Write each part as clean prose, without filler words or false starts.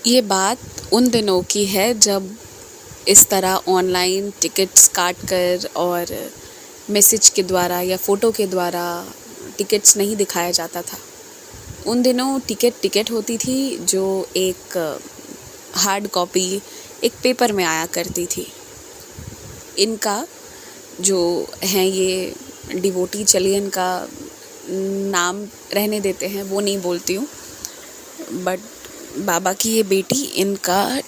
ये बात उन दिनों की है जब इस तरह ऑनलाइन टिकट्स काट कर और मैसेज के द्वारा या फ़ोटो के द्वारा टिकट्स नहीं दिखाया जाता था। उन दिनों टिकट होती थी जो एक हार्ड कॉपी एक पेपर में आया करती थी। इनका जो हैं ये डिवोटी, चलिए इनका नाम रहने देते हैं, वो नहीं बोलती हूँ, बट बाबा की ये बेटी, इनका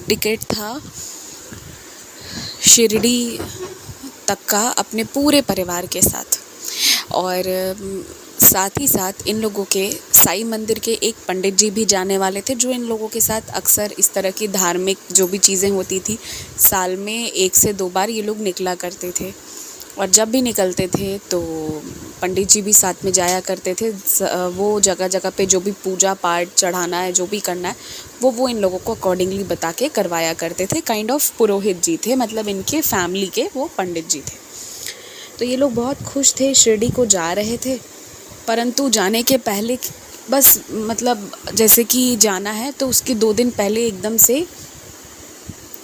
टिकट था शिरडी तक का अपने पूरे परिवार के साथ। और साथ ही साथ इन लोगों के साईं मंदिर के एक पंडित जी भी जाने वाले थे, जो इन लोगों के साथ अक्सर इस तरह की धार्मिक जो भी चीज़ें होती थी, साल में 1 से 2 बार ये लोग निकला करते थे। और जब भी निकलते थे तो पंडित जी भी साथ में जाया करते थे। वो जगह जगह पे जो भी पूजा पाठ चढ़ाना है, जो भी करना है, वो इन लोगों को अकॉर्डिंगली बता के करवाया करते थे। काइंड ऑफ पुरोहित जी थे, मतलब इनके फैमिली के वो पंडित जी थे। तो ये लोग बहुत खुश थे, शिरडी को जा रहे थे। परंतु जाने के पहले बस मतलब जैसे कि जाना है तो उसके 2 दिन पहले एकदम से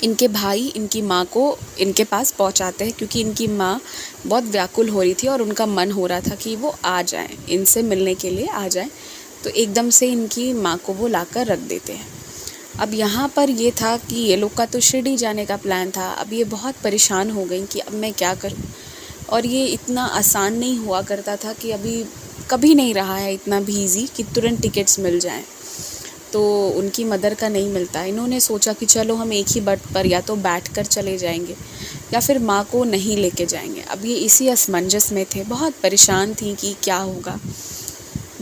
इनके भाई इनकी माँ को इनके पास पहुँचाते हैं, क्योंकि इनकी माँ बहुत व्याकुल हो रही थी और उनका मन हो रहा था कि वो आ जाएं, इनसे मिलने के लिए आ जाएं। तो एकदम से इनकी माँ को वो लाकर रख देते हैं। अब यहाँ पर ये था कि ये लोग का तो शिरडी जाने का प्लान था। अब ये बहुत परेशान हो गई कि अब मैं क्या करूँ। और ये इतना आसान नहीं हुआ करता था कि अभी कभी नहीं रहा है इतना भी ईज़ी कि तुरंत टिकट्स मिल जाएं। तो उनकी मदर का नहीं मिलता। इन्होंने सोचा कि चलो हम एक ही बट पर या तो बैठ कर चले जाएंगे या फिर माँ को नहीं लेके जाएंगे। अब ये इसी असमंजस में थे, बहुत परेशान थी कि क्या होगा।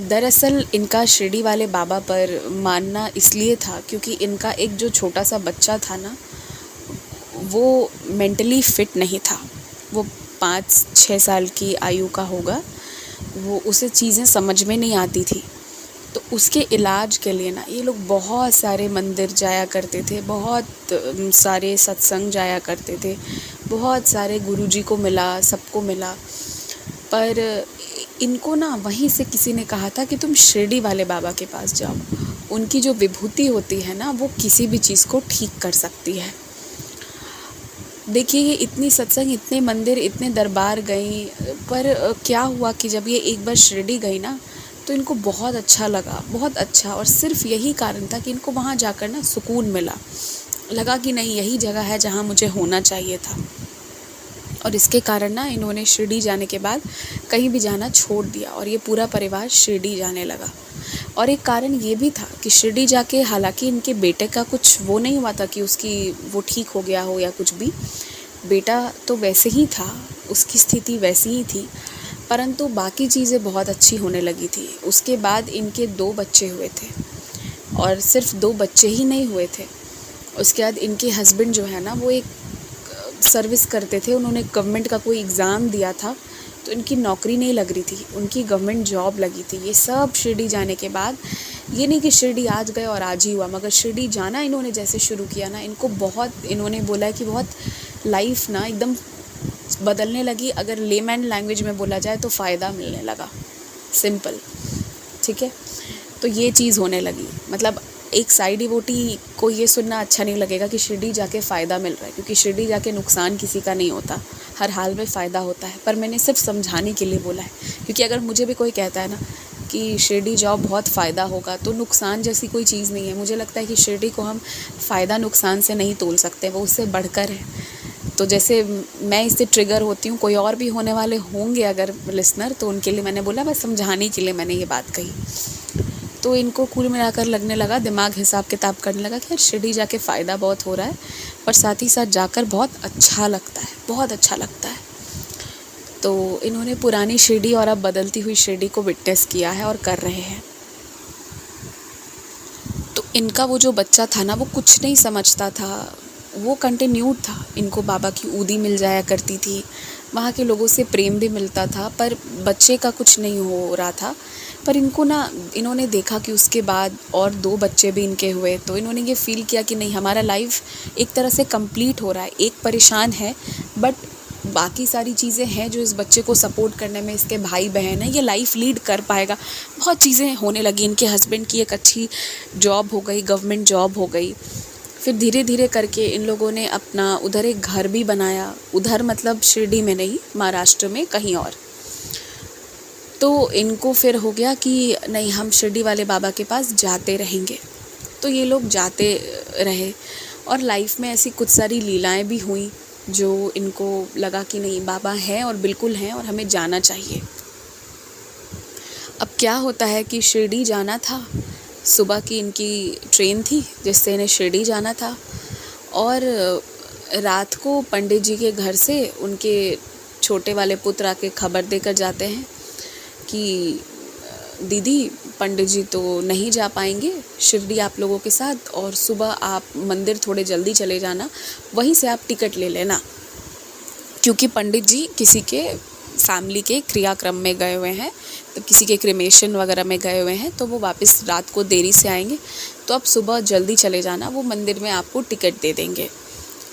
दरअसल इनका शिरडी वाले बाबा पर मानना इसलिए था क्योंकि इनका एक जो छोटा सा बच्चा था ना, वो मेंटली फिट नहीं था। वो 5-6 साल की आयु का होगा। वो उसे चीज़ें समझ में नहीं आती थी। तो उसके इलाज के लिए ना ये लोग बहुत सारे मंदिर जाया करते थे, बहुत सारे सत्संग जाया करते थे, बहुत सारे गुरुजी को मिला, सबको मिला। पर इनको ना वहीं से किसी ने कहा था कि तुम शिरडी वाले बाबा के पास जाओ, उनकी जो विभूति होती है ना, वो किसी भी चीज़ को ठीक कर सकती है। देखिए, ये इतनी सत्संग, इतने मंदिर, इतने दरबार गई, पर क्या हुआ कि जब ये एक बार शिरडी गई ना, तो इनको बहुत अच्छा लगा, बहुत अच्छा। और सिर्फ यही कारण था कि इनको वहाँ जाकर ना सुकून मिला। लगा कि नहीं, यही जगह है जहाँ मुझे होना चाहिए था। और इसके कारण ना इन्होंने शिरडी जाने के बाद कहीं भी जाना छोड़ दिया और ये पूरा परिवार शिरडी जाने लगा। और एक कारण ये भी था कि शिरडी जाके, हालांकि इनके बेटे का कुछ वो नहीं हुआ था कि उसकी वो ठीक हो गया हो या कुछ भी, बेटा तो वैसे ही था, उसकी स्थिति वैसी ही थी, परंतु बाकी चीज़ें बहुत अच्छी होने लगी थी। उसके बाद इनके 2 बच्चे हुए थे, और सिर्फ 2 बच्चे ही नहीं हुए थे। उसके बाद इनके हस्बैंड जो है ना, वो एक सर्विस करते थे। उन्होंने गवर्नमेंट का कोई एग्ज़ाम दिया था, तो इनकी नौकरी नहीं लग रही थी, उनकी गवर्नमेंट जॉब लगी थी। ये सब शिरडी जाने के बाद, ये नहीं कि शिरडी आज गए और आज ही हुआ, मगर शिरडी जाना इन्होंने जैसे शुरू किया ना, इनको बहुत, इन्होंने बोला है कि बहुत लाइफ ना एकदम बदलने लगी। अगर लेमैन लैंग्वेज में बोला जाए तो फ़ायदा मिलने लगा, सिंपल, ठीक है। तो ये चीज़ होने लगी। मतलब एक साई डिवोटी को ये सुनना अच्छा नहीं लगेगा कि शिरडी जाके फ़ायदा मिल रहा है, क्योंकि शिरडी जाके नुकसान किसी का नहीं होता, हर हाल में फ़ायदा होता है। पर मैंने सिर्फ समझाने के लिए बोला है, क्योंकि अगर मुझे भी कोई कहता है ना कि शिरडी जाओ बहुत फ़ायदा होगा, तो नुकसान जैसी कोई चीज़ नहीं है। मुझे लगता है कि शिरडी को हम फ़ायदा नुकसान से नहीं तोल सकते, वो उससे बढ़कर है। तो जैसे मैं इससे ट्रिगर होती हूँ, कोई और भी होने वाले होंगे अगर लिसनर, तो उनके लिए मैंने बोला, बस समझाने के लिए मैंने ये बात कही। तो इनको कुल मिलाकर लगने लगा, दिमाग हिसाब किताब करने लगा कि यार शिरडी जाके फ़ायदा बहुत हो रहा है, और साथ ही साथ जाकर बहुत अच्छा लगता है, बहुत अच्छा लगता है। तो इन्होंने पुरानी शिरडी और अब बदलती हुई शिरडी को विटनेस किया है और कर रहे हैं। तो इनका वो जो बच्चा था ना, वो कुछ नहीं समझता था, वो कंटिन्यूड था। इनको बाबा की ऊदी मिल जाया करती थी, वहाँ के लोगों से प्रेम भी मिलता था, पर बच्चे का कुछ नहीं हो रहा था। पर इनको ना, इन्होंने देखा कि उसके बाद और 2 बच्चे भी इनके हुए, तो इन्होंने ये फ़ील किया कि नहीं, हमारा लाइफ एक तरह से कंप्लीट हो रहा है। एक परेशान है, बट बाकी सारी चीज़ें हैं जो इस बच्चे को सपोर्ट करने में, इसके भाई बहन है, ये लाइफ लीड कर पाएगा। बहुत चीज़ें होने लगी, इनके हस्बैंड की एक अच्छी जॉब हो गई, गवर्नमेंट जॉब हो गई। फिर धीरे धीरे करके इन लोगों ने अपना उधर एक घर भी बनाया, उधर मतलब शिरडी में नहीं, महाराष्ट्र में कहीं और। तो इनको फिर हो गया कि नहीं, हम शिरडी वाले बाबा के पास जाते रहेंगे। तो ये लोग जाते रहे और लाइफ में ऐसी कुछ सारी लीलाएं भी हुई जो इनको लगा कि नहीं, बाबा हैं और बिल्कुल हैं और हमें जाना चाहिए। अब क्या होता है कि शिरडी जाना था, सुबह की इनकी ट्रेन थी जिससे इन्हें शिरडी जाना था, और रात को पंडित जी के घर से उनके छोटे वाले पुत्र आके खबर देकर जाते हैं कि दीदी, पंडित जी तो नहीं जा पाएंगे शिरडी आप लोगों के साथ, और सुबह आप मंदिर थोड़े जल्दी चले जाना, वहीं से आप टिकट ले लेना, क्योंकि पंडित जी किसी के फैमिली के क्रियाक्रम में गए हुए हैं, तो किसी के क्रिमेशन वगैरह में गए हुए हैं, तो वो वापस रात को देरी से आएंगे। तो आप सुबह जल्दी चले जाना, वो मंदिर में आपको टिकट दे देंगे,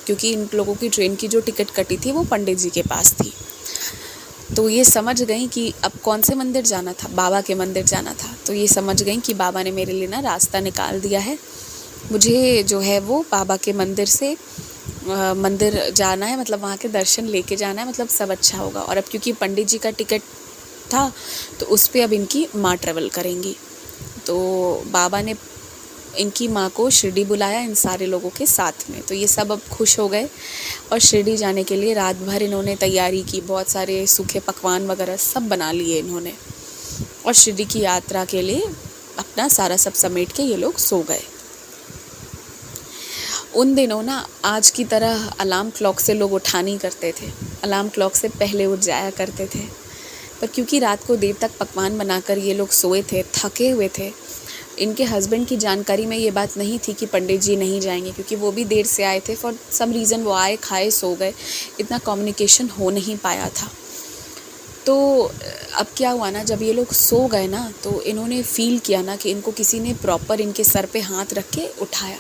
क्योंकि इन लोगों की ट्रेन की जो टिकट कटी थी वो पंडित जी के पास थी। तो ये समझ गई कि अब कौन से मंदिर जाना था, बाबा के मंदिर जाना था। तो ये समझ गई कि बाबा ने मेरे लिए ना रास्ता निकाल दिया है, मुझे जो है वो बाबा के मंदिर से मंदिर जाना है, मतलब वहाँ के दर्शन लेके जाना है, मतलब सब अच्छा होगा। और अब क्योंकि पंडित जी का टिकट था तो उस पर अब इनकी माँ ट्रेवल करेंगी। तो बाबा ने इनकी माँ को शिरडी बुलाया इन सारे लोगों के साथ में। तो ये सब अब खुश हो गए और शिरडी जाने के लिए रात भर इन्होंने तैयारी की, बहुत सारे सूखे पकवान वगैरह सब बना लिए इन्होंने, और शिरडी की यात्रा के लिए अपना सारा सब समेट के ये लोग सो गए। उन दिनों ना आज की तरह अलार्म क्लॉक से लोग उठा नहीं करते थे, अलार्म क्लॉक से पहले उठ जाया करते थे। पर क्योंकि रात को देर तक पकवान बनाकर ये लोग सोए थे, थके हुए थे, इनके हस्बैंड की जानकारी में ये बात नहीं थी कि पंडित जी नहीं जाएंगे, क्योंकि वो भी देर से आए थे। फॉर सम रीज़न वो आए, खाए, सो गए, इतना कम्युनिकेशन हो नहीं पाया था। तो अब क्या हुआ ना, जब ये लोग सो गए ना, तो इन्होंने फ़ील किया ना कि इनको किसी ने प्रॉपर इनके सर पे हाथ रख के उठाया।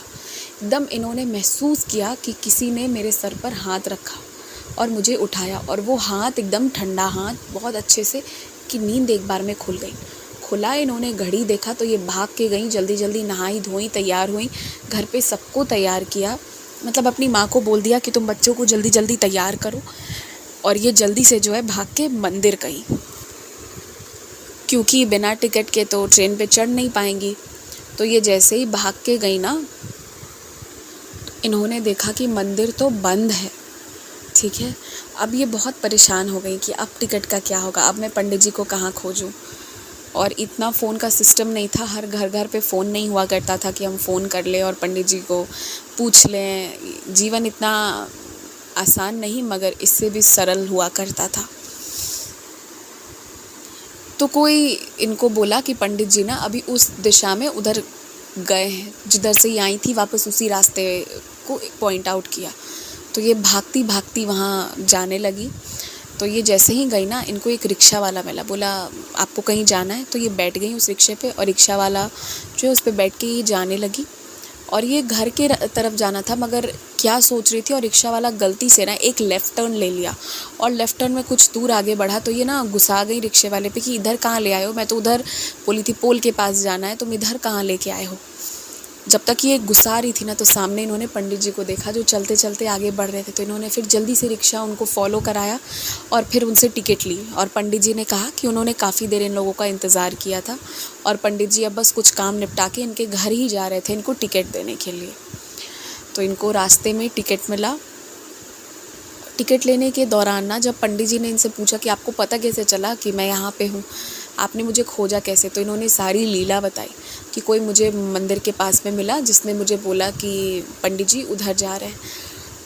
एकदम इन्होंने महसूस किया कि किसी ने मेरे सर पर हाथ रखा और मुझे उठाया, और वो हाथ एकदम ठंडा हाथ, बहुत अच्छे से, कि नींद एक बार में खुल गई। खुला इन्होंने घड़ी देखा तो ये भाग के गई, जल्दी जल्दी नहाई धोई, तैयार हुई, घर पे सबको तैयार किया, मतलब अपनी माँ को बोल दिया कि तुम बच्चों को जल्दी जल्दी तैयार करो, और ये जल्दी से जो है भाग के मंदिर गई, क्योंकि बिना टिकट के तो ट्रेन पे चढ़ नहीं पाएंगी। तो ये जैसे ही भाग के गई ना, इन्होंने देखा कि मंदिर तो बंद है। ठीक है, अब ये बहुत परेशान हो गई कि अब टिकट का क्या होगा, अब मैं पंडित जी को कहाँ खोजूं। और इतना फ़ोन का सिस्टम नहीं था, हर घर घर पे फ़ोन नहीं हुआ करता था कि हम फ़ोन कर लें और पंडित जी को पूछ लें। जीवन इतना आसान नहीं, मगर इससे भी सरल हुआ करता था। तो कोई इनको बोला कि पंडित जी ना अभी उस दिशा में उधर गए हैं, जिधर से ये आई थी, वापस उसी रास्ते को पॉइंट आउट किया। तो ये भागती भागती वहाँ जाने लगी। तो ये जैसे ही गई ना, इनको एक रिक्शा वाला मिला, बोला आपको कहीं जाना है? तो ये बैठ गई उस रिक्शे पे, और रिक्शा वाला जो है उस पर बैठ के ये जाने लगी। और ये घर के तरफ जाना था, मगर क्या सोच रही थी, और रिक्शा वाला गलती से ना एक लेफ़्ट टर्न ले लिया, और लेफ़्ट टर्न में कुछ दूर आगे बढ़ा। तो ये ना गुस्सा गई रिक्शे वाले पे कि इधर कहाँ ले आए हो, मैं तो उधर बोली थी पोल के पास जाना है, तुम इधर कहाँ लेके आए हो। जब तक ये गुस्सा रही थी ना, तो सामने इन्होंने पंडित जी को देखा जो चलते चलते आगे बढ़ रहे थे। तो इन्होंने फिर जल्दी से रिक्शा उनको फॉलो कराया और फिर उनसे टिकट ली। और पंडित जी ने कहा कि उन्होंने काफ़ी देर इन लोगों का इंतज़ार किया था, और पंडित जी अब बस कुछ काम निपटा के इनके घर ही जा रहे थे इनको टिकट देने के लिए। तो इनको रास्ते में टिकट मिला। टिकट लेने के दौरान ना, जब पंडित जी ने इनसे पूछा कि आपको पता कैसे चला कि मैं यहाँ पे हूँ, आपने मुझे खोजा कैसे, तो इन्होंने सारी लीला बताई कि कोई मुझे मंदिर के पास में मिला जिसने मुझे बोला कि पंडित जी उधर जा रहे हैं।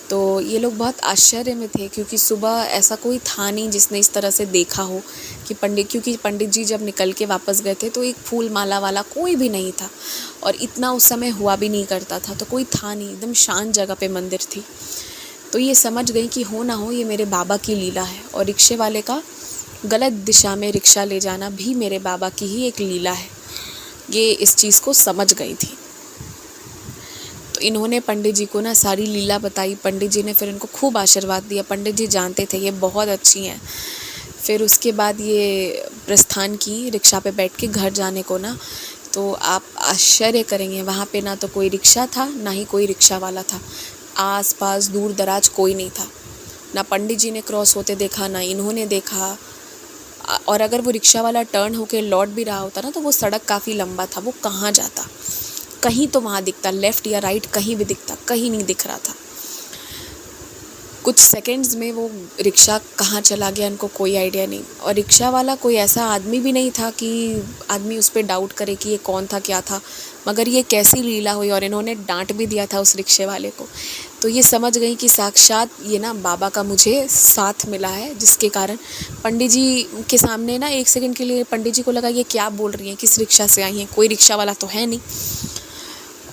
तो ये लोग बहुत आश्चर्य में थे, क्योंकि सुबह ऐसा कोई था नहीं जिसने इस तरह से देखा हो कि क्योंकि पंडित जी जब निकल के वापस गए थे तो एक फूल माला वाला कोई भी नहीं था, और इतना उस समय हुआ भी नहीं करता था, तो कोई था नहीं, एकदम शांत जगह पे मंदिर थी। तो ये समझ गई कि हो ना हो ये मेरे बाबा की लीला है, और रिक्शे वाले का गलत दिशा में रिक्शा ले जाना भी मेरे बाबा की ही एक लीला है, ये इस चीज़ को समझ गई थी। तो इन्होंने पंडित जी को ना सारी लीला बताई। पंडित जी ने फिर इनको खूब आशीर्वाद दिया। पंडित जी जानते थे ये बहुत अच्छी हैं। फिर उसके बाद ये प्रस्थान की रिक्शा पे बैठ के घर जाने को ना। तो आप आश्चर्य करेंगे, वहाँ पे ना तो कोई रिक्शा था, ना ही कोई रिक्शा वाला था। आस पास दूर दराज कोई नहीं था। ना पंडित जी ने क्रॉस होते देखा, ना इन्होंने देखा। और अगर वो रिक्शा वाला टर्न होके लौट भी रहा होता ना, तो वो सड़क काफ़ी लंबा था, वो कहाँ जाता? कहीं तो वहाँ दिखता, लेफ़्ट या राइट कहीं भी दिखता, कहीं नहीं दिख रहा था। कुछ सेकंड्स में वो रिक्शा कहाँ चला गया इनको कोई आइडिया नहीं। और रिक्शा वाला कोई ऐसा आदमी भी नहीं था कि आदमी उस पर डाउट करे कि ये कौन था, क्या था। मगर ये कैसी लीला हुई, और इन्होंने डांट भी दिया था उस रिक्शे वाले को। तो ये समझ गई कि साक्षात ये ना बाबा का मुझे साथ मिला है, जिसके कारण पंडित जी के सामने ना एक सेकंड के लिए पंडित जी को लगा ये क्या बोल रही हैं, किस रिक्शा से आई हैं, कोई रिक्शा वाला तो है नहीं।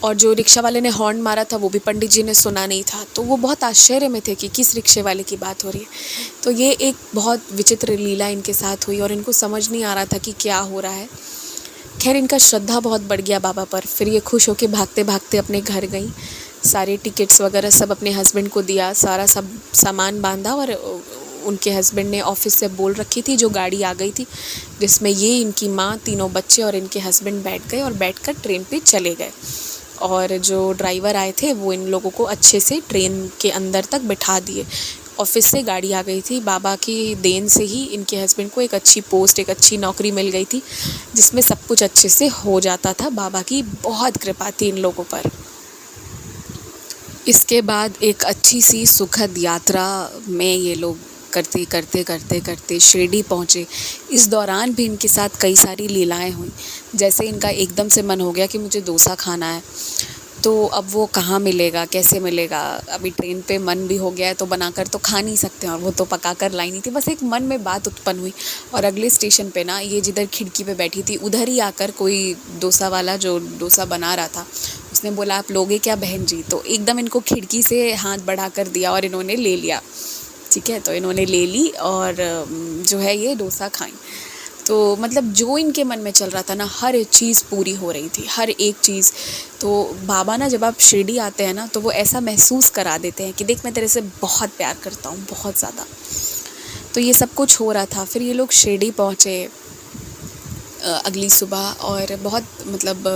और जो रिक्शा वाले ने हॉर्न मारा था वो भी पंडित जी ने सुना नहीं था। तो वो बहुत आश्चर्य में थे कि किस रिक्शे वाले की बात हो रही है। तो ये एक बहुत विचित्र लीला इनके साथ हुई, और इनको समझ नहीं आ रहा था कि क्या हो रहा है। खैर, इनका श्रद्धा बहुत बढ़ गया बाबा पर। फिर ये खुश होकर भागते भागते अपने घर गई। सारे टिकट्स वगैरह सब अपने हस्बैंड को दिया, सारा सब सामान बांधा, और उनके हस्बैंड ने ऑफिस से बोल रखी थी, जो गाड़ी आ गई थी जिसमें ये, इनकी माँ, तीनों बच्चे और इनके हस्बैंड बैठ गए, और बैठकर ट्रेन पे चले गए। और जो ड्राइवर आए थे वो इन लोगों को अच्छे से ट्रेन के अंदर तक बिठा दिए। ऑफिस से गाड़ी आ गई थी। बाबा की देन से ही इनके हस्बैंड को एक अच्छी पोस्ट, एक अच्छी नौकरी मिल गई थी, जिसमें सब कुछ अच्छे से हो जाता था। बाबा की बहुत कृपा थी इन लोगों पर। इसके बाद एक अच्छी सी सुखद यात्रा में ये लोग करते करते करते करते शिरडी पहुँचे। इस दौरान भी इनके साथ कई सारी लीलाएं हुई। जैसे इनका एकदम से मन हो गया कि मुझे डोसा खाना है, तो अब वो कहाँ मिलेगा, कैसे मिलेगा? अभी ट्रेन पे मन भी हो गया है तो बनाकर तो खा नहीं सकते, और वो तो पका कर लाई नहीं थी। बस एक मन में बात उत्पन्न हुई, और अगले स्टेशन पे ना ये जिधर खिड़की पे बैठी थी उधर ही आकर कोई डोसा वाला जो डोसा बना रहा था, उसने बोला आप लोगे क्या बहन जी? तो एकदम इनको खिड़की से हाथ बढ़ा कर दिया और इन्होंने ले लिया। ठीक है, तो इन्होंने ले ली और जो है ये डोसा खाई। तो मतलब जो इनके मन में चल रहा था ना, हर एक चीज़ पूरी हो रही थी, हर एक चीज़। तो बाबा ना जब आप शिरडी आते हैं ना, तो वो ऐसा महसूस करा देते हैं कि देख मैं तेरे से बहुत प्यार करता हूँ, बहुत ज़्यादा। तो ये सब कुछ हो रहा था। फिर ये लोग शिरडी पहुँचे अगली सुबह, और बहुत मतलब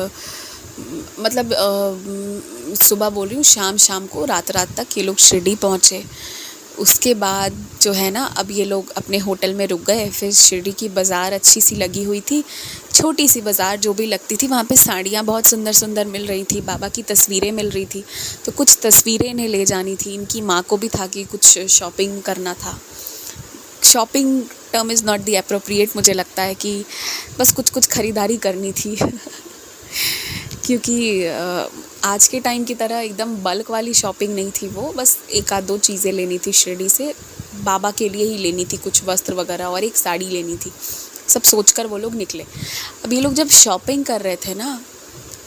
सुबह बोल रही हूँ, शाम को रात तक ये लोग शिरडी पहुँचे। उसके बाद जो है ना, अब ये लोग अपने होटल में रुक गए। फिर शिरडी की बाज़ार अच्छी सी लगी हुई थी, छोटी सी बाज़ार जो भी लगती थी, वहाँ पे साड़ियाँ बहुत सुंदर सुंदर मिल रही थी, बाबा की तस्वीरें मिल रही थी। तो कुछ तस्वीरें इन्हें ले जानी थी। इनकी माँ को भी था कि कुछ शॉपिंग करना था। Shopping term is not the appropriate, मुझे लगता है कि बस कुछ ख़रीदारी करनी थी क्योंकि आज के टाइम की तरह एकदम बल्क वाली शॉपिंग नहीं थी वो, बस एक आध दो चीज़ें लेनी थी शिरडी से, बाबा के लिए ही लेनी थी, कुछ वस्त्र वगैरह और एक साड़ी लेनी थी। सब सोचकर वो लोग निकले। अब ये लोग जब शॉपिंग कर रहे थे ना,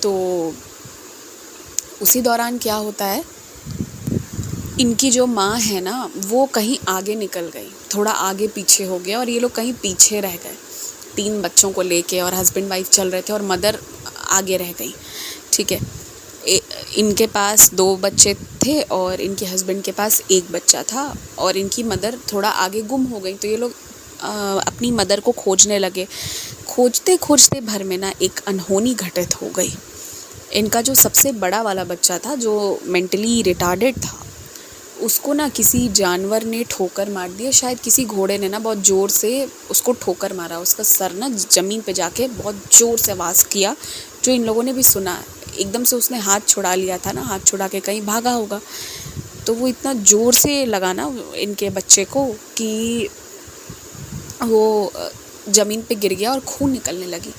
तो उसी दौरान क्या होता है, इनकी जो माँ है ना, वो कहीं आगे निकल गई, थोड़ा आगे पीछे हो गया, और ये लोग कहीं पीछे रह गए। 3 बच्चों को लेके, और हस्बैंड वाइफ चल रहे थे, और मदर आगे रह गई। ठीक है, इनके पास 2 बच्चे थे और इनके हस्बैंड के पास 1 बच्चा था, और इनकी मदर थोड़ा आगे गुम हो गई। तो ये लोग अपनी मदर को खोजने लगे। खोजते खोजते भर में ना एक अनहोनी घटित हो गई। इनका जो सबसे बड़ा वाला बच्चा था, जो मेंटली रिटार्डेड था, उसको ना किसी जानवर ने ठोकर मार दिया। शायद किसी घोड़े ने ना बहुत ज़ोर से उसको ठोकर मारा। उसका सर ना ज़मीन पे जाके बहुत ज़ोर से आवाज़ किया, जो इन लोगों ने भी सुना। एकदम से उसने हाथ छुड़ा लिया था ना, हाथ छुड़ा के कहीं भागा होगा। तो वो इतना ज़ोर से लगा ना इनके बच्चे को कि वो ज़मीन पे गिर गया और खून निकलने लगी।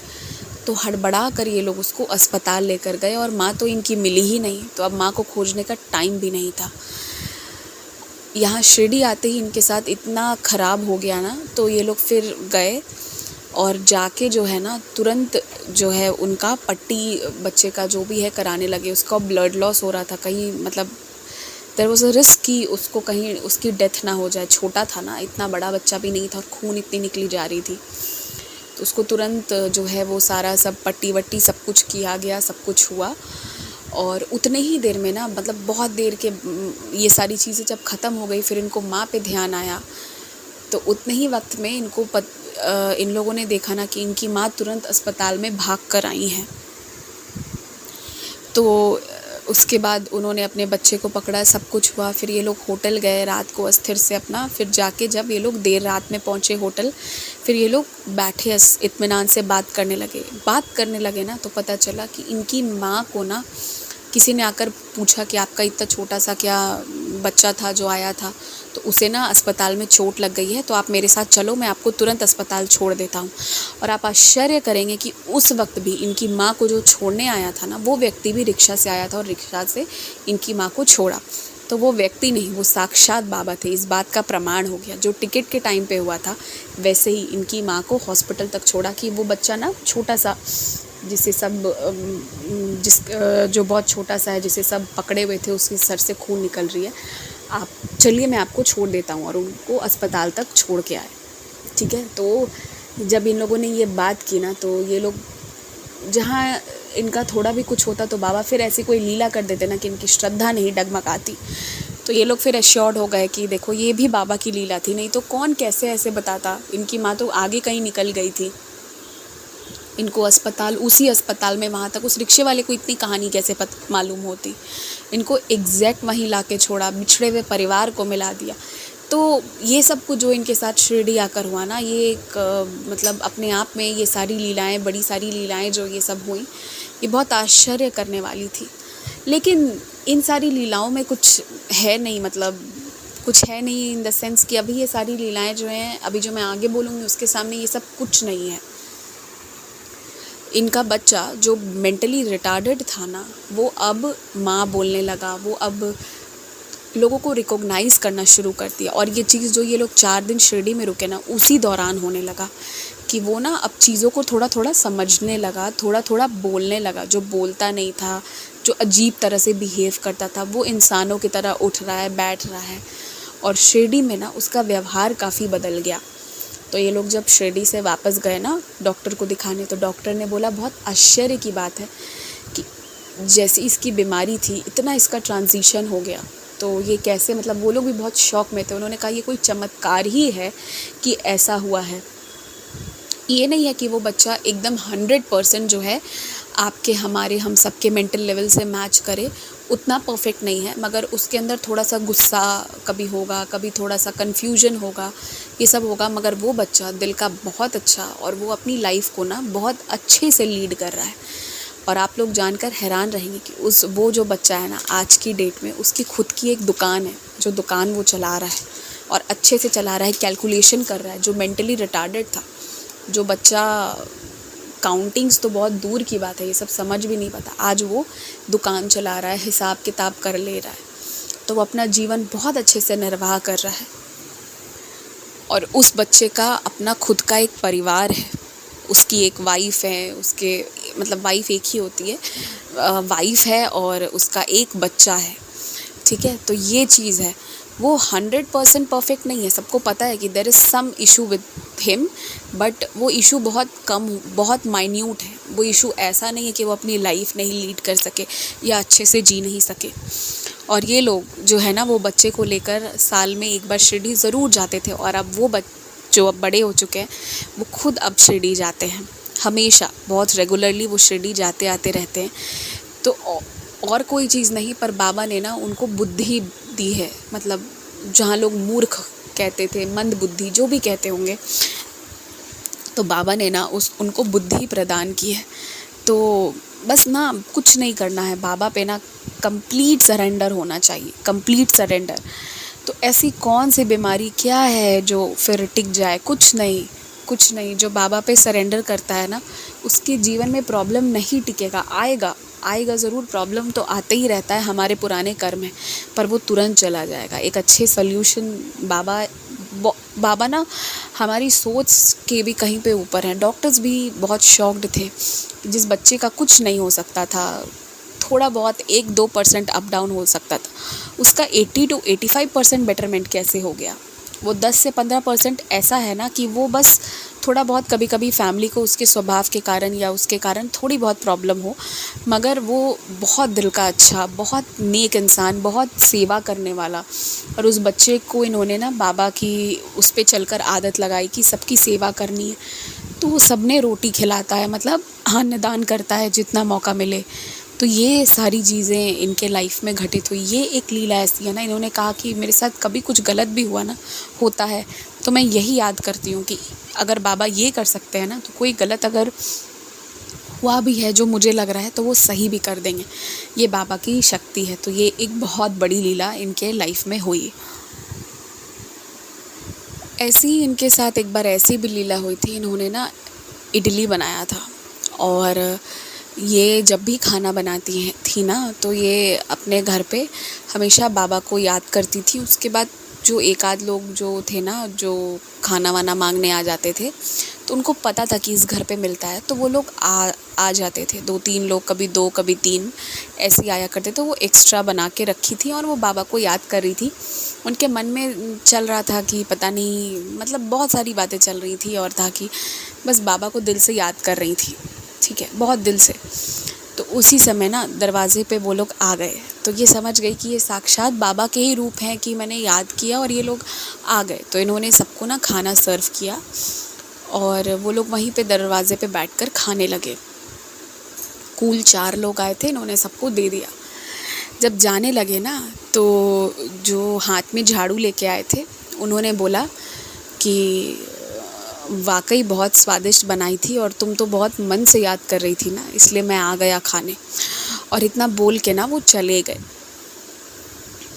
तो हड़बड़ा कर ये लोग उसको अस्पताल लेकर गए, और माँ तो इनकी मिली ही नहीं। तो अब माँ को खोजने का टाइम भी नहीं था। यहाँ शिरडी आते ही इनके साथ इतना ख़राब हो गया ना, तो ये लोग फिर गए और जाके जो है ना, तुरंत जो है उनका पट्टी बच्चे का जो भी है कराने लगे। उसका ब्लड लॉस हो रहा था, कहीं मतलब देयर वाज अ रिस्क कि उसको कहीं उसकी डेथ ना हो जाए। छोटा था ना, इतना बड़ा बच्चा भी नहीं था, और खून इतनी निकली जा रही थी। तो उसको तुरंत जो है वो सारा सब पट्टी वट्टी सब कुछ किया गया, सब कुछ हुआ। और उतने ही देर में ना, मतलब बहुत देर के ये सारी चीज़ें जब ख़त्म हो गई, फिर इनको माँ पे ध्यान आया। तो उतने ही वक्त में इन लोगों ने देखा ना कि इनकी माँ तुरंत अस्पताल में भाग कर आई हैं। तो उसके बाद उन्होंने अपने बच्चे को पकड़ा, सब कुछ हुआ। फिर ये लोग होटल गए रात को अस्थिर से अपना। फिर जाके जब ये लोग देर रात में पहुँचे होटल, फिर ये लोग बैठे इत्मीनान से बात करने लगे ना, तो पता चला कि इनकी माँ को ना किसी ने आकर पूछा कि आपका इतना छोटा सा क्या बच्चा था जो आया था, तो उसे ना अस्पताल में चोट लग गई है, तो आप मेरे साथ चलो, मैं आपको तुरंत अस्पताल छोड़ देता हूँ। और आप आश्चर्य करेंगे कि उस वक्त भी इनकी माँ को जो छोड़ने आया था ना, वो व्यक्ति भी रिक्शा से आया था और रिक्शा से इनकी माँ को छोड़ा। तो वो व्यक्ति नहीं, वो साक्षात बाबा थे। इस बात का प्रमाण हो गया, जो टिकट के टाइम पे हुआ था वैसे ही इनकी माँ को हॉस्पिटल तक छोड़ा कि वो बच्चा ना छोटा सा, जो बहुत छोटा सा है, जिसे सब पकड़े हुए थे, उसके सर से खून निकल रही है, आप चलिए मैं आपको छोड़ देता हूँ। और उनको अस्पताल तक छोड़ के आए। ठीक है। तो जब इन लोगों ने ये बात की ना, तो ये लोग, जहाँ इनका थोड़ा भी कुछ होता तो बाबा फिर ऐसी कोई लीला कर देते ना कि इनकी श्रद्धा नहीं डगमगाती। तो ये लोग फिर एश्योर्ड हो गए कि देखो ये भी बाबा की लीला थी, नहीं तो कौन कैसे ऐसे बताता। इनकी माँ तो आगे कहीं निकल गई थी। इनको उसी अस्पताल में वहाँ तक उस रिक्शे वाले को इतनी कहानी कैसे मालूम होती। इनको एग्जैक्ट वहीं ला के छोड़ा, बिछड़े हुए परिवार को मिला दिया। तो ये सब कुछ जो इनके साथ शिरडी आकर हुआ ना, ये एक मतलब अपने आप में ये सारी लीलाएं, बड़ी सारी लीलाएं जो ये सब हुई, ये बहुत आश्चर्य करने वाली थी। लेकिन इन सारी लीलाओं में कुछ है नहीं, मतलब कुछ है नहीं इन द सेंस कि अभी ये सारी लीलाएं जो हैं, अभी जो मैं आगे बोलूँगी उसके सामने ये सब कुछ नहीं है। इनका बच्चा जो मेंटली रिटार्डेड था ना, वो अब माँ बोलने लगा, वो अब लोगों को रिकॉग्नाइज़ करना शुरू कर दिया। और ये चीज़ जो ये लोग 4 दिन शिरडी में रुके ना, उसी दौरान होने लगा कि वो ना अब चीज़ों को थोड़ा थोड़ा समझने लगा, थोड़ा थोड़ा बोलने लगा। जो बोलता नहीं था, जो अजीब तरह से बिहेव करता था, वो इंसानों की तरह उठ रहा है, बैठ रहा है। और शिरडी में ना उसका व्यवहार काफ़ी बदल गया। तो ये लोग जब शिरडी से वापस गए ना डॉक्टर को दिखाने, तो डॉक्टर ने बोला बहुत आश्चर्य की बात है कि जैसी इसकी बीमारी थी, इतना इसका ट्रांजिशन हो गया। तो ये कैसे, मतलब वो लोग भी बहुत शौक में थे। उन्होंने कहा ये कोई चमत्कार ही है कि ऐसा हुआ है। ये नहीं है कि वो बच्चा एकदम 100% जो है आपके, हमारे, हम सबके मेंटल लेवल से मैच करे, उतना परफेक्ट नहीं है, मगर उसके अंदर थोड़ा सा गुस्सा कभी होगा, कभी थोड़ा सा कन्फ्यूजन होगा, ये सब होगा। मगर वो बच्चा दिल का बहुत अच्छा, और वो अपनी लाइफ को ना बहुत अच्छे से लीड कर रहा है। और आप लोग जानकर हैरान रहेंगे कि वो जो बच्चा है ना, आज की डेट में उसकी खुद की एक दुकान है, जो दुकान वो चला रहा है और अच्छे से चला रहा है, कैलकुलेशन कर रहा है। जो मेंटली रिटार्डेड था, जो बच्चा काउंटिंग्स तो बहुत दूर की बात है, ये सब समझ भी नहीं पाता, आज वो दुकान चला रहा है, हिसाब किताब कर ले रहा है। तो वो अपना जीवन बहुत अच्छे से निर्वाह कर रहा है। और उस बच्चे का अपना खुद का एक परिवार है, उसकी एक वाइफ है, उसके मतलब वाइफ एक ही होती है, वाइफ है और उसका एक बच्चा है। ठीक है। तो ये चीज़ है, वो 100% परफेक्ट नहीं है। सबको पता है कि there is some issue with him, but वो इशू बहुत कम, बहुत माइन्यूट है। वो इशू ऐसा नहीं है कि वो अपनी लाइफ नहीं लीड कर सके या अच्छे से जी नहीं सके। और ये लोग जो है ना, वो बच्चे को लेकर साल में एक बार शिरडी ज़रूर जाते थे। और अब वो जो अब बड़े हो चुके हैं, वो खुद अब शिरडी जाते हैं, हमेशा बहुत रेगुलरली वो शिरडी जाते आते रहते हैं। तो और कोई चीज़ नहीं, पर बाबा ने ना उनको बुद्धि दी है। मतलब जहाँ लोग मूर्ख कहते थे, मंद बुद्धि, जो भी कहते होंगे, तो बाबा ने ना उनको बुद्धि प्रदान की है। तो बस ना कुछ नहीं करना है, बाबा पे ना कंप्लीट सरेंडर होना चाहिए, कंप्लीट सरेंडर। तो ऐसी कौन सी बीमारी क्या है जो फिर टिक जाए? कुछ नहीं, कुछ नहीं। जो बाबा पे सरेंडर करता है ना, उसके जीवन में प्रॉब्लम नहीं टिकेगा। आएगा ज़रूर, प्रॉब्लम तो आते ही रहता है, हमारे पुराने कर्म है, पर वो तुरंत चला जाएगा। एक अच्छे सल्यूशन बाबा ना हमारी सोच के भी कहीं पे ऊपर हैं। डॉक्टर्स भी बहुत शॉक्ड थे। जिस बच्चे का कुछ नहीं हो सकता था, थोड़ा बहुत 1-2% अप डाउन हो सकता था, उसका 80 to 85% बेटरमेंट कैसे हो गया? वो 10 से 15% ऐसा है ना कि वो बस थोड़ा बहुत कभी कभी फैमिली को उसके स्वभाव के कारण या उसके कारण थोड़ी बहुत प्रॉब्लम हो, मगर वो बहुत दिल का अच्छा, बहुत नेक इंसान, बहुत सेवा करने वाला। और उस बच्चे को इन्होंने ना बाबा की उस पे चलकर आदत लगाई कि सबकी सेवा करनी है, तो वो सबने रोटी खिलाता है, मतलब अन्नदान करता है जितना मौका मिले। तो ये सारी चीज़ें इनके लाइफ में घटित हुई। ये एक लीला ऐसी है ना, इन्होंने कहा कि मेरे साथ कभी कुछ गलत भी हुआ ना, होता है, तो मैं यही याद करती हूँ कि अगर बाबा ये कर सकते हैं ना, तो कोई गलत अगर हुआ भी है जो मुझे लग रहा है तो वो सही भी कर देंगे। ये बाबा की शक्ति है। तो ये एक बहुत बड़ी लीला इनके लाइफ में हुई। ऐसे ही इनके साथ एक बार ऐसी भी लीला हुई थी, इन्होंने ना इडली बनाया था, और ये जब भी खाना बनाती हैं थी ना, तो ये अपने घर पे हमेशा बाबा को याद करती थी। उसके बाद जो एक आध लोग जो थे ना, जो खाना वाना मांगने आ जाते थे, तो उनको पता था कि इस घर पे मिलता है, तो वो लोग आ जाते थे। 2-3 लोग, कभी 2 कभी 3 ऐसे आया करते थे। वो एक्स्ट्रा बना के रखी थी और वो बाबा को याद कर रही थी। उनके मन में चल रहा था कि पता नहीं, मतलब बहुत सारी बातें चल रही थी, और था कि बस बाबा को दिल से याद कर रही थी, ठीक है, बहुत दिल से। तो उसी समय ना दरवाजे पे वो लोग आ गए, तो ये समझ गई कि ये साक्षात बाबा के ही रूप हैं कि मैंने याद किया और ये लोग आ गए। तो इन्होंने सबको ना खाना सर्व किया, और वो लोग वहीं पे दरवाजे पे बैठकर खाने लगे। कुल 4 लोग आए थे, इन्होंने सबको दे दिया। जब जाने लगे ना, तो जो हाथ में झाड़ू लेके आए थे, उन्होंने बोला कि वाकई बहुत स्वादिष्ट बनाई थी, और तुम तो बहुत मन से याद कर रही थी ना, इसलिए मैं आ गया खाने। और इतना बोल के ना वो चले गए।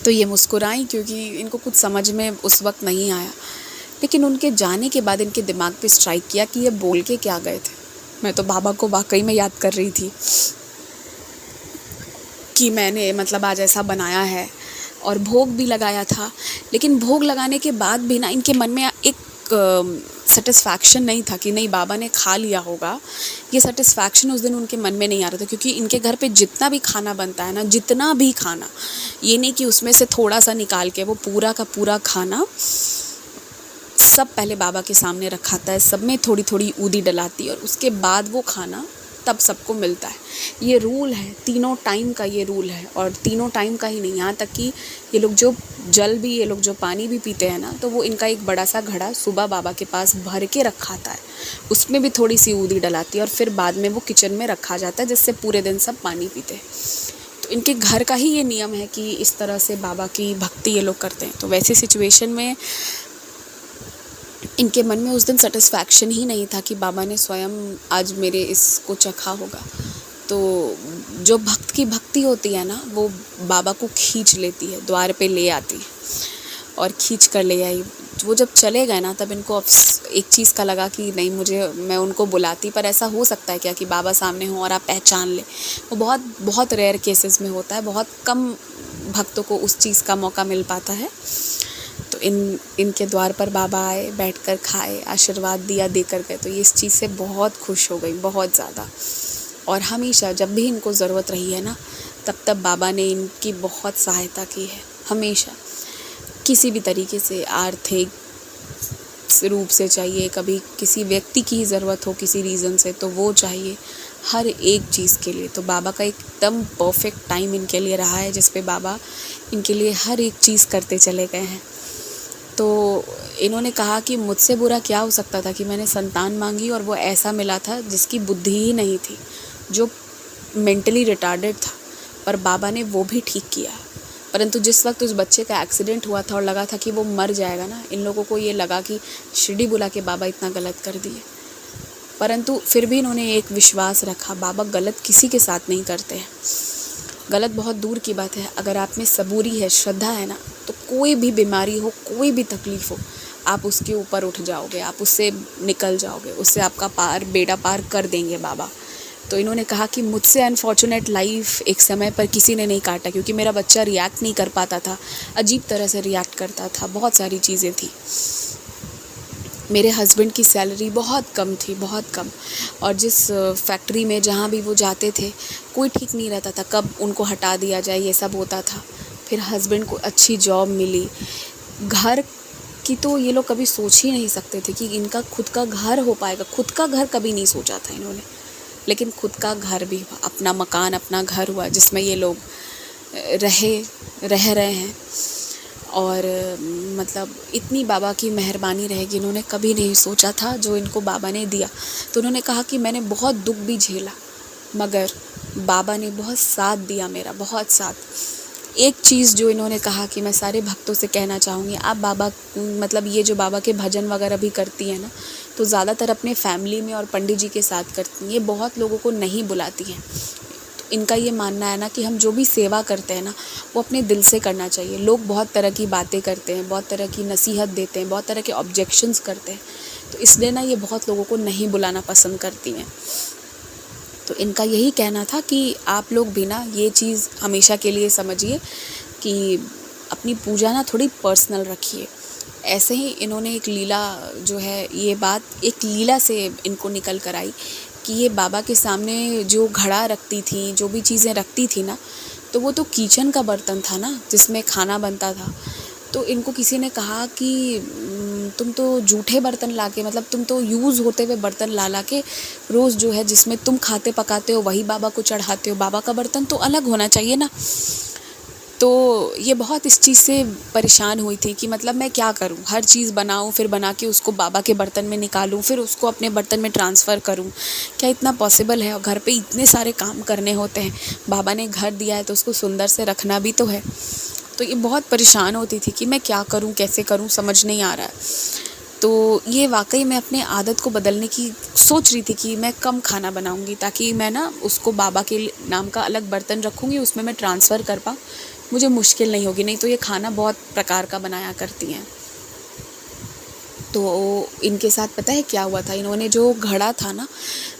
तो ये मुस्कुराई, क्योंकि इनको कुछ समझ में उस वक्त नहीं आया। लेकिन उनके जाने के बाद इनके दिमाग पे स्ट्राइक किया कि ये बोल के क्या गए थे। मैं तो बाबा को वाकई में याद कर रही थी कि मैंने मतलब आज ऐसा बनाया है, और भोग भी लगाया था। लेकिन भोग लगाने के बाद भी ना इनके मन में एक सेटिस्फैक्शन नहीं था कि नहीं बाबा ने खा लिया होगा। ये सेटिस्फैक्शन उस दिन उनके मन में नहीं आ रहा था, क्योंकि इनके घर पे जितना भी खाना बनता है ना, जितना भी खाना, ये नहीं कि उसमें से थोड़ा सा निकाल के, वो पूरा का पूरा खाना सब पहले बाबा के सामने रखाता है, सब में थोड़ी थोड़ी ऊदी डलाती है, और उसके बाद वो खाना तब सबको मिलता है। ये रूल है, तीनों टाइम का ये रूल है। और तीनों टाइम का ही नहीं, यहाँ तक कि ये लोग जो जल भी, ये लोग जो पानी भी पीते हैं ना, तो वो इनका एक बड़ा सा घड़ा सुबह बाबा के पास भर के रखा था है, उसमें भी थोड़ी सी ऊदी डलाती है, और फिर बाद में वो किचन में रखा जाता है, जिससे पूरे दिन सब पानी पीते हैं। तो इनके घर का ही ये नियम है कि इस तरह से बाबा की भक्ति ये लोग करते हैं। तो वैसी सिचुएशन में इनके मन में उस दिन सेटिस्फैक्शन ही नहीं था कि बाबा ने स्वयं आज मेरे इसको चखा होगा। तो जो भक्त की भक्ति होती है ना, वो बाबा को खींच लेती है, द्वार पे ले आती है, और खींच कर ले आई। वो जब चले गए ना, तब इनको एक चीज़ का लगा कि नहीं, मैं उनको बुलाती, पर ऐसा हो सकता है क्या कि बाबा सामने हो और आप पहचान ले। वो बहुत बहुत रेयर केसेस में होता है, बहुत कम भक्तों को उस चीज़ का मौका मिल पाता है। तो इनके द्वार पर बाबा आए, बैठकर खाए, आशीर्वाद दिया, देकर गए। तो ये इस चीज़ से बहुत खुश हो गई, बहुत ज़्यादा। और हमेशा जब भी इनको ज़रूरत रही है ना, तब बाबा ने इनकी बहुत सहायता की है। हमेशा किसी भी तरीके से, आर्थिक रूप से चाहिए, कभी किसी व्यक्ति की ज़रूरत हो किसी रीज़न से, तो वो चाहिए, हर एक चीज़ के लिए। तो बाबा का एकदम परफेक्ट टाइम इनके लिए रहा है, जिस पे बाबा इनके लिए हर एक चीज़ करते चले गए हैं। तो इन्होंने कहा कि मुझसे बुरा क्या हो सकता था कि मैंने संतान मांगी और वो ऐसा मिला था जिसकी बुद्धि ही नहीं थी, जो मेंटली रिटार्डेड था, पर बाबा ने वो भी ठीक किया। परंतु जिस वक्त उस बच्चे का एक्सीडेंट हुआ था और लगा था कि वो मर जाएगा ना, इन लोगों को ये लगा कि शिरडी बुला के बाबा इतना गलत कर दिए। परंतु फिर भी इन्होंने एक विश्वास रखा, बाबा गलत किसी के साथ नहीं करते हैं। गलत बहुत दूर की बात है, अगर आप में सबूरी है, श्रद्धा है ना, तो कोई भी बीमारी हो, कोई भी तकलीफ़ हो, आप उसके ऊपर उठ जाओगे, आप उससे निकल जाओगे, उससे आपका बेड़ा पार कर देंगे बाबा। तो इन्होंने कहा कि मुझसे अनफॉर्चुनेट लाइफ एक समय पर किसी ने नहीं काटा, क्योंकि मेरा बच्चा रिएक्ट नहीं कर पाता था, अजीब तरह से रिएक्ट करता था, बहुत सारी चीज़ें थी। मेरे हस्बैंड की सैलरी बहुत कम थी, बहुत कम, और जिस फैक्ट्री में जहाँ भी वो जाते थे, कोई ठीक नहीं रहता था, कब उनको हटा दिया जाए, ये सब होता था। फिर हस्बैंड को अच्छी जॉब मिली, घर कि तो ये लोग कभी सोच ही नहीं सकते थे कि इनका खुद का घर हो पाएगा। खुद का घर कभी नहीं सोचा था इन्होंने, लेकिन खुद का घर भी हुआ, अपना मकान, अपना घर हुआ जिसमें ये लोग रह रहे हैं। और मतलब इतनी बाबा की मेहरबानी रहेगी, इन्होंने कभी नहीं सोचा था जो इनको बाबा ने दिया। तो उन्होंने कहा कि मैंने बहुत दुख भी झेला, मगर बाबा ने बहुत साथ दिया मेरा, बहुत साथ। एक चीज़ जो इन्होंने कहा कि मैं सारे भक्तों से कहना चाहूँगी, आप बाबा मतलब ये जो बाबा के भजन वगैरह भी करती हैं ना, तो ज़्यादातर अपने फैमिली में और पंडित जी के साथ करती हैं। ये बहुत लोगों को नहीं बुलाती हैं। इनका ये मानना है ना कि हम जो भी सेवा करते हैं ना, वो अपने दिल से करना चाहिए। लोग बहुत तरह की बातें करते हैं, बहुत तरह की नसीहत देते हैं, बहुत तरह के ऑब्जेक्शंस करते हैं, तो इसलिए ना ये बहुत लोगों को नहीं बुलाना पसंद करती हैं। तो इनका यही कहना था कि आप लोग भी ना ये चीज़ हमेशा के लिए समझिए कि अपनी पूजा ना थोड़ी पर्सनल रखिए। ऐसे ही इन्होंने एक लीला जो है, ये बात एक लीला से इनको निकल कर आई कि ये बाबा के सामने जो घड़ा रखती थी, जो भी चीज़ें रखती थी ना, तो वो तो किचन का बर्तन था ना जिसमें खाना बनता था। तो इनको किसी ने कहा कि तुम तो जूठे बर्तन लाके, मतलब तुम तो यूज़ होते हुए बर्तन ला के रोज़ जो है जिसमें तुम खाते पकाते हो वही बाबा को चढ़ाते हो, बाबा का बर्तन तो अलग होना चाहिए ना। तो ये बहुत इस चीज़ से परेशान हुई थी कि मतलब मैं क्या करूं, हर चीज़ बनाऊं, फिर बना के उसको बाबा के बर्तन में निकालूं, फिर उसको अपने बर्तन में ट्रांसफ़र करूं, क्या इतना पॉसिबल है? और घर पे इतने सारे काम करने होते हैं, बाबा ने घर दिया है तो उसको सुंदर से रखना भी तो है। तो ये बहुत परेशान होती थी कि मैं क्या करूं, कैसे करूं, समझ नहीं आ रहा है। तो ये वाकई मैं अपने आदत को बदलने की सोच रही थी कि मैं कम खाना बनाऊंगी, ताकि मैं ना उसको बाबा के नाम का अलग बर्तन रखूंगी, उसमें मैं ट्रांसफ़र कर पाऊँ, मुझे मुश्किल नहीं होगी। नहीं तो ये खाना बहुत प्रकार का बनाया करती हैं। तो इनके साथ पता है क्या हुआ था, इन्होंने जो घड़ा था ना,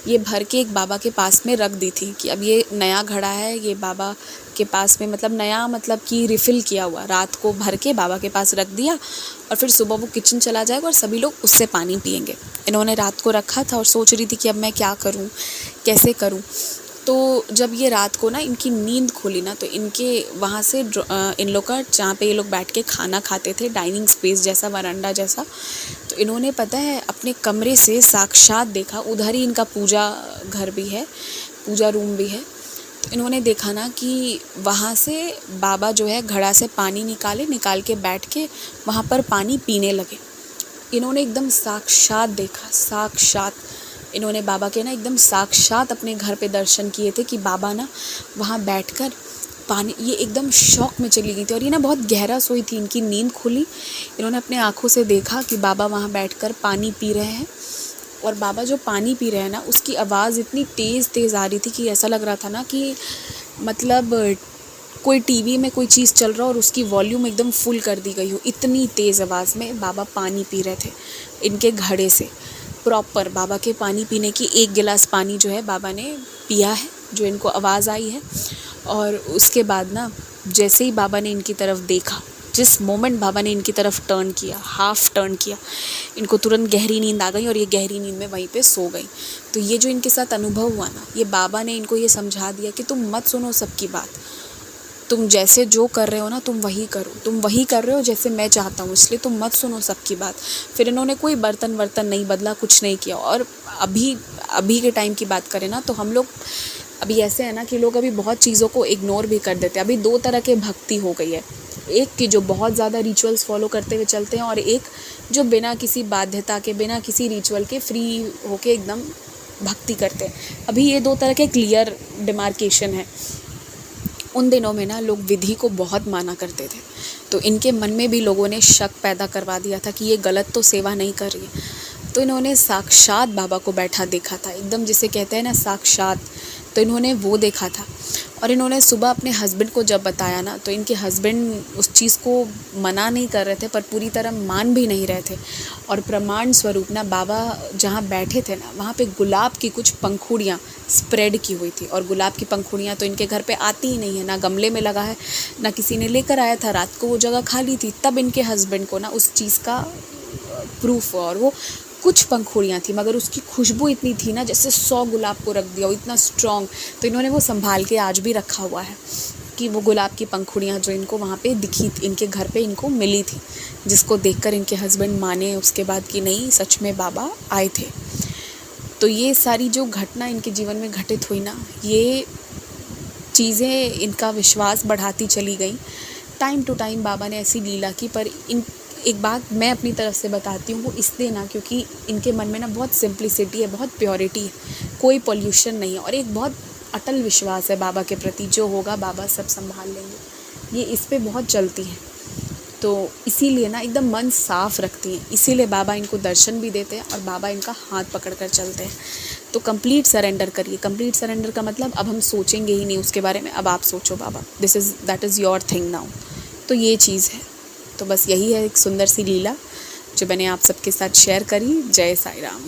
ये भर के एक बाबा के पास में रख दी थी कि अब ये नया घड़ा है, ये बाबा के पास में, मतलब नया मतलब कि रिफ़िल किया हुआ, रात को भर के बाबा के पास रख दिया और फिर सुबह वो किचन चला जाएगा और सभी लोग उससे पानी पिएंगे। इन्होंने रात को रखा था और सोच रही थी कि अब मैं क्या करूं, कैसे करूं। तो जब ये रात को ना इनकी नींद खुली ना, तो इनके वहाँ से इन लोग का, जहाँ पे ये लोग बैठ के खाना खाते थे, डाइनिंग स्पेस जैसा, वरांडा जैसा, तो इन्होंने पता है अपने कमरे से साक्षात देखा, उधर ही इनका पूजा घर भी है, पूजा रूम भी है। तो इन्होंने देखा ना कि वहाँ से बाबा जो है घड़ा से पानी निकाल के बैठ के वहाँ पर पानी पीने लगे। इन्होंने एकदम साक्षात देखा, साक्षात इन्होंने बाबा के ना एकदम साक्षात अपने घर पे दर्शन किए थे कि बाबा ना वहाँ बैठकर पानी, ये एकदम शौक में चली गई थी। और ये ना बहुत गहरा सोई थी, इनकी नींद खुली, इन्होंने अपने आँखों से देखा कि बाबा वहाँ बैठकर पानी पी रहे हैं। और बाबा जो पानी पी रहे हैं ना, उसकी आवाज़ इतनी तेज़ आ रही थी कि ऐसा लग रहा था ना कि मतलब कोई टीवी में कोई चीज़ चल रहा हो और उसकी वॉल्यूम एकदम फुल कर दी गई हो, इतनी तेज़ आवाज़ में बाबा पानी पी रहे थे इनके घड़े से। प्रॉपर बाबा के पानी पीने की एक गिलास पानी जो है बाबा ने पिया है, जो इनको आवाज़ आई है। और उसके बाद ना जैसे ही बाबा ने इनकी तरफ देखा, जिस मोमेंट बाबा ने इनकी तरफ टर्न किया, हाफ़ टर्न किया, इनको तुरंत गहरी नींद आ गई और ये गहरी नींद में वहीं पे सो गई। तो ये जो इनके साथ अनुभव हुआ ना, ये बाबा ने इनको ये समझा दिया कि तुम मत सुनो सबकी बात, तुम जैसे जो कर रहे हो ना तुम वही करो, तुम वही कर रहे हो जैसे मैं चाहता हूँ, इसलिए तुम मत सुनो सबकी बात। फिर इन्होंने कोई बर्तन वर्तन नहीं बदला, कुछ नहीं किया। और अभी के टाइम की बात करें ना, तो हम लोग अभी ऐसे हैं ना कि लोग अभी बहुत चीज़ों को इग्नोर भी कर देते हैं। अभी दो तरह के भक्ति हो गई है, एक की जो बहुत ज़्यादा रिचुअल्स फॉलो करते हुए चलते हैं, और एक जो बिना किसी बाध्यता के, बिना किसी रिचुअल के फ्री होके एकदम भक्ति करते हैं। अभी ये दो तरह के क्लियर डिमार्केशन है। उन दिनों में ना लोग विधि को बहुत माना करते थे, तो इनके मन में भी लोगों ने शक पैदा करवा दिया था कि ये गलत तो सेवा नहीं कर रही है। तो इन्होंने साक्षात बाबा को बैठा देखा था, एकदम जिसे कहते हैं ना साक्षात, तो इन्होंने वो देखा था। और इन्होंने सुबह अपने हस्बैंड को जब बताया ना, तो इनके हस्बैंड उस चीज़ को मना नहीं कर रहे थे, पर पूरी तरह मान भी नहीं रहे थे। और प्रमाण स्वरूप ना बाबा जहाँ बैठे थे ना, वहाँ पे गुलाब की कुछ पंखुड़ियाँ स्प्रेड की हुई थी। और गुलाब की पंखुड़ियाँ तो इनके घर पे आती ही नहीं है, ना गमले में लगा है, ना किसी ने लेकर आया था, रात को वो जगह खाली थी। तब इनके हस्बैंड को ना उस चीज़ का प्रूफ, और वो कुछ पंखुड़ियाँ थी, मगर उसकी खुशबू इतनी थी ना जैसे 100 गुलाब को रख दिया हो, इतना स्ट्रॉन्ग। तो इन्होंने वो संभाल के आज भी रखा हुआ है। कि वो गुलाब की पंखुड़ियाँ जो इनको वहाँ पे दिखी थी, इनके घर पे इनको मिली थी, जिसको देखकर इनके हस्बैंड माने उसके बाद कि नहीं सच में बाबा आए थे। तो ये सारी जो घटना इनके जीवन में घटित हुई ना, ये चीज़ें इनका विश्वास बढ़ाती चली गई। टाइम टू टाइम बाबा ने ऐसी लीला की, पर इन एक बात मैं अपनी तरफ से बताती हूँ, वो इसलिए ना क्योंकि इनके मन में ना बहुत सिंप्लिसिटी है, बहुत प्योरिटी है, कोई पॉल्यूशन नहीं है, और एक बहुत अटल विश्वास है बाबा के प्रति, जो होगा बाबा सब संभाल लेंगे, ये इस पे बहुत चलती है। तो इसीलिए ना एकदम मन साफ रखती हैं, इसीलिए बाबा इनको दर्शन भी देते हैं और बाबा इनका हाथ पकड़ कर चलते हैं। तो कंप्लीट सरेंडर करिए। कंप्लीट सरेंडर का मतलब अब हम सोचेंगे ही नहीं उसके बारे में, अब आप सोचो बाबा, that is your thing now. तो ये चीज़ है। तो बस यही है एक सुंदर सी लीला जो मैंने आप सबके साथ शेयर करी। जय साई राम।